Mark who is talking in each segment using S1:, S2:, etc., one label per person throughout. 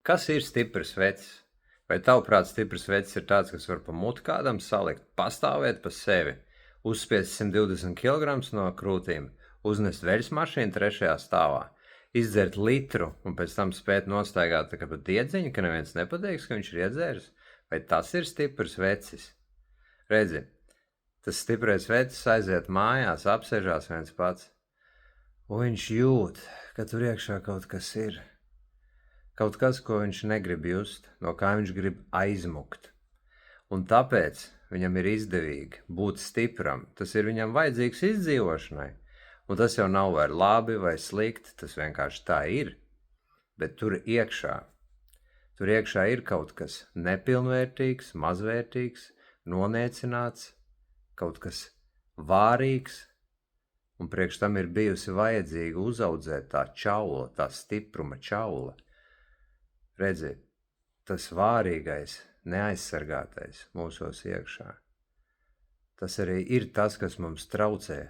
S1: Kas ir stiprs vecis? Vai tavuprāt stiprs vecis ir tāds, kas var pa muti kādam salikt, pastāvēt pa sevi, uzspiest 120 kg no krūtīm, uznest veļas mašīnu 3. stāvā, izdzert litru un pēc tam spēt nostaigāt tā kā pa diedziņu, ka neviens nepateiks, ka viņš ir iedzēris? Vai tas ir stiprs vecis? Redzi, tas stiprais vecis aiziet mājās, apsēžās viens pats, un viņš jūt, ka tur iekšā kaut kas ir. Kaut kas, ko viņš negrib just, no kā viņš grib aizmukt. Un tāpēc viņam ir izdevīgi būt stipram. Tas ir viņam vajadzīgs izdzīvošanai. Un tas jau nav vai labi vai slikti, tas vienkārši tā ir. Bet tur iekšā ir kaut kas nepilnvērtīgs, mazvērtīgs, noniecināts, kaut kas vārīgs, un priekš tam ir bijusi vajadzīga uzaudzēt tā čaula, tā stipruma čaula. Redzi, tas vārīgais, neaizsargātais mūsos iekšā. Tas arī ir tas, kas mums traucē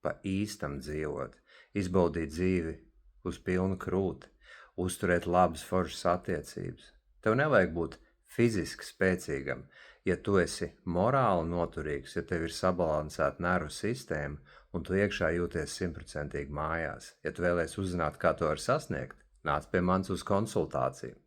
S1: pa īstam dzīvot, izbaudīt dzīvi uz pilnu krūti, uzturēt labas foršas attiecības. Tev nevajag būt fiziski spēcīgam, ja tu esi morāli noturīgs, ja tev ir sabalansēta nervu sistēma un tu iekšā jūties 100% mājās. Ja tu vēlies uzzināt, kā to var sasniegt, nāc pie manis uz konsultāciju.